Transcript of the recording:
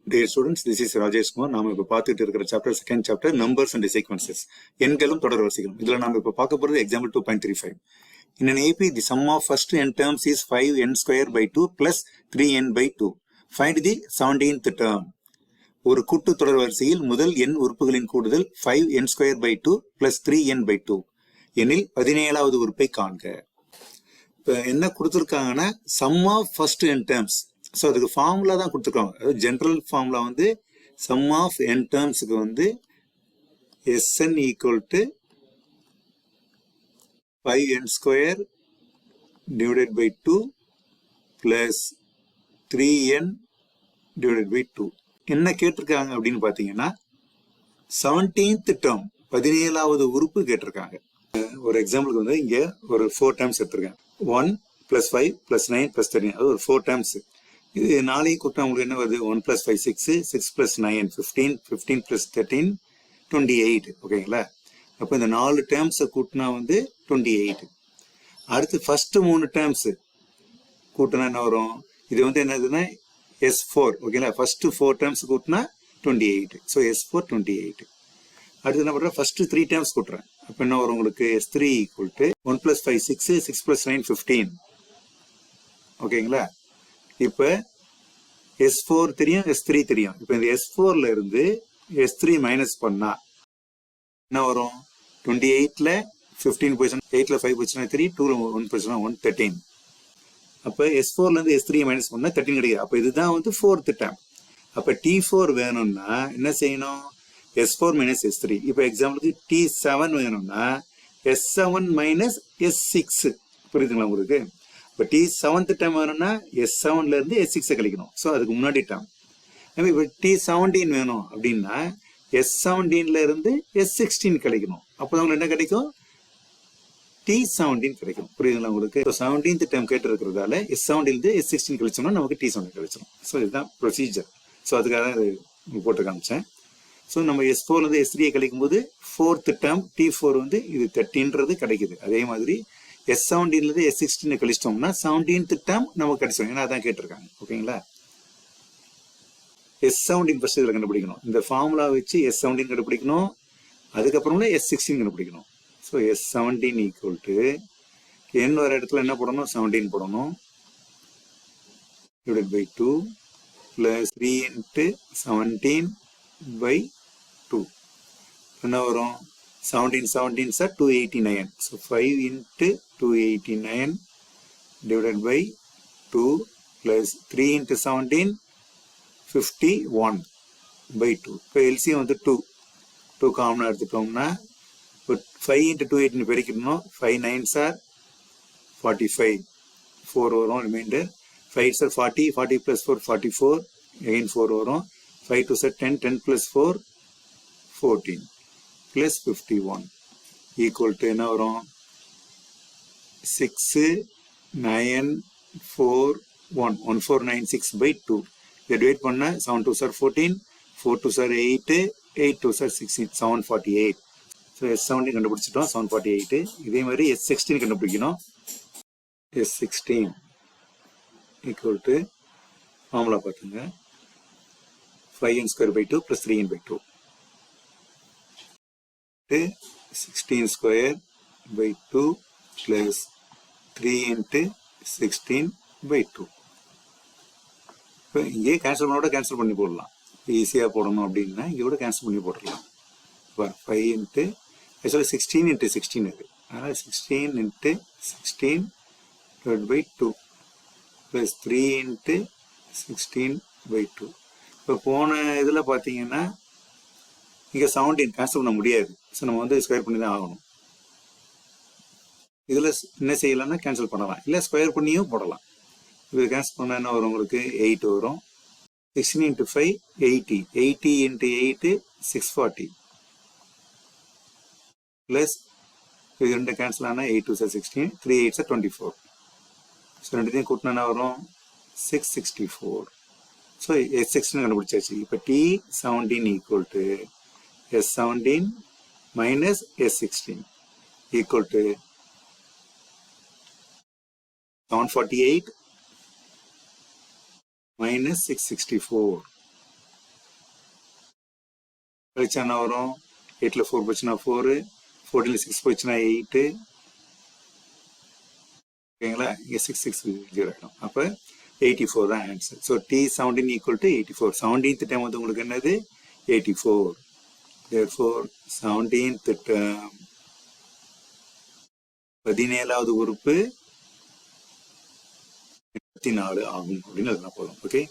Dear students, this is Rajesh Kumar. நாம இப்ப பார்த்துட்டு இருக்கிற chapter second chapter numbers and sequences, எண்களும் தொடர் வரிசைகளும். இதுல நாம இப்ப பார்க்க போறது example 2.35. In an AP, the sum of first n terms is 5n square by 2 plus 3n by 2. Find the 17th term. ஒரு கூட்டு தொடர் வரிசையில் முதல் n உறுப்புகளின் கூடுதல் 5n square by 2 plus 3n by 2 எனில் 17வது உறுப்பை காண்க. இப்ப என்ன கொடுத்துருக்காங்கன்னா sum of first n terms. So அதுக்கு ஃபார்முலா தான் கொடுத்துருக்காங்க. அதாவது ஜென்ரல் ஃபார்முலா வந்து சம் ஆஃப் என் டேர்ம்ஸுக்கு வந்து S N equal to 5n square divided by 2 plus 3n divided by 2. என்ன கேட்டிருக்காங்க அப்படின்னு பார்த்தீங்கன்னா 17th டேர்ம் 17வது உறுப்பு கேட்டிருக்காங்க. ஒரு எக்ஸாம்பிளுக்கு வந்து இங்கே ஒரு 4 டேர்ம்ஸ் எடுத்திருக்கேன். 1 + 5 + 9 + 13, அது ஒரு 4 டேர்ம்ஸ். இது நாளைக்கு கூட்டினா உங்களுக்கு என்ன வருது? 1 + 5 6, 6 + 9 15, 15 + 13 28. ஓகேங்களா? அப்போ இந்த 4 டேர்ம்ஸை கூட்டினா வந்து 28. அடுத்து ஃபர்ஸ்ட் 3 டேர்ம்ஸ் கூட்டினா என்ன வரும்? இது வந்து என்னதுன்னா S4. ஓகேங்களா? ஃபர்ஸ்ட் 4 டேர்ம்ஸ் கூட்டினா 28. So S4 28. அடுத்து என்ன பண்ணுறேன்? ஃபர்ஸ்ட் 3 டேர்ம்ஸ் கூட்டுறேன். அப்போ என்ன வரும் உங்களுக்கு? S3 equal to 1 + 5 6, 6 + 9 15. ஓகேங்களா? இப்போ S4 தெரியும், S3 தெரியும். இப்போ இந்த S4ல இருந்து S3 மைனஸ் பண்ணா என்ன வரும்? 28ல 15 போயிடுச்சுன்னா 8ல 5 போயிடுச்சுன்னா 3, 2ல 1 போயிடுச்சுன்னா 1, 13. அப்போ S4ல இருந்து S3 மைனஸ் பண்ணா 13 கிடைக்குது. அப்போ இதுதான் வந்து 4th டேர்ம். அப்போ T4 வேணும்னா என்ன செய்யணும்? S4 minus S3. இப்போ எக்ஸாம்பிளுக்கு T7 வேணும்னா S7 மைனஸ் S6. புரியுதுங்களா உங்களுக்கு? இப்போ T7th டேர்ம் வேணும்னா S7ல இருந்து S6 கழிக்கணும். ஸோ அதுக்கு முன்னாடி டேர்ம். இப்போ T17 வேணும் அப்படின்னா S17ல இருந்து S16 கழிக்கணும். அப்போ உங்களுக்கு என்ன கிடைக்கும்? T17 கிடைக்கும். புரியுதுங்களா உங்களுக்கு? இப்போ 17th டேர்ம் கேட்டு இருக்கிறதால S17ல இருந்து S16 கழிச்சோம்னா நமக்கு T17 கழிச்சிடும். ஸோ இதுதான் ப்ரொசீஜர். ஸோ அதுக்காக தான் போட்டு காமிச்சேன். ஸோ நம்ம S4ல இருந்து S3 கழிக்கும் போது 4th டேர்ம் T4 வந்து இது 13ன்றது கிடைக்குது. அதே மாதிரி S17ல இருந்து S16 கழிச்சிட்டோம்னா 17th டேர்ம் நமக்கு கிடைச்சிடும். ஏன்னா அதான் கேட்டிருக்காங்க. ஓகேங்களா? S17 ஃபர்ஸ்ட் இதில் கண்டுபிடிக்கணும். இந்த ஃபார்முலா வச்சு S17 கண்டுபிடிக்கணும். அதுக்கப்புறம்ல S16 கண்டுபிடிக்கணும். So S17 equal to n வர இடத்துல என்ன போடணும்? 17 போடணும். Divided by 2 plus 3 × 17 by 2. என்ன வரும்? 17 17 sir 289. So 5 × 289 divided by 2 plus 3 × 17 51 by 2. இப்போ LCM வந்து 2 காமனாக எடுத்துட்டோம்னா இப்போ 5 × 289 பெருக்கணும். 5 9s are 45, 4 வரும் ரிமைண்டர். 5 சார் 40, 40 + 4 44, again 4 வரும். 5 2s are 10, 10 + 4 14 plus 51 equal to என்ன வரும்? 6 9 4 1 1496 by 2. இதை டிவைட் பண்ண 7 2s are 14, 4 2s are 8, 8 2s are 16, 748. So S17 கண்டுபிடிச்சிட்டோம், 748. இதே மாதிரி S16 கண்டுபிடிக்கணும். S16 equal to ஃபார்முலா பார்த்துங்க. 5n square by 2 plus 3n by 2. 16 square by 2 plus 3 × 16 by 2. இப்போ இங்கே கேன்சல் பண்ணோட கேன்சல் பண்ணி போடலாம். ஈஸியாக போடணும் அப்படின்னா இங்கே கூட கேன்சல் பண்ணி போடலாம். இப்போ 5 ஆக்சுவலாக 16 × 16 இது. அதனால் 16 × 16 divided by 2 plus 3 × 16 by 2. இப்போ போன இதில் பார்த்தீங்கன்னா இங்கே 17 கேன்சல் பண்ண முடியாது. ஸோ நம்ம வந்து ஸ்கொயர் பண்ணி தான் ஆகணும். இதில் என்ன செய்யலாம்னா கேன்சல் பண்ணலாம், இல்லை ஸ்கொயர் பண்ணியும் போடலாம். இது கேன்சல் பண்ணால் என்ன வரும் உங்களுக்கு? 8 வரும். 16 × 5 80, 80 × 8 640 ப்ளஸ் இது ரெண்டு கேன்சல் ஆனால் 8 2s are 16, 3 8s are 24. So ரெண்டுத்தையும் கூட்டினா என்ன வரும்? 664. ஸோ S16 கண்டுபிடிச்சாச்சு. இப்போ T17 equal to S17 minus S16 equal to 748 minus 664. வச்சா என்ன வரும்? 8ல் 4 போச்சுன்னா 4, 14ல் 6 போச்சுன்னா 8. ஓகேங்களா? இங்கே 6 0 ஆகிடும். அப்போ 84 தான் answer. So T17 equal to 84. 17th time வந்து உங்களுக்கு என்னது? 84. Therefore 17th term 17வது உறுப்பு 84 ஆகும் அப்படின்னு எழுதினா போதும். ஓகே.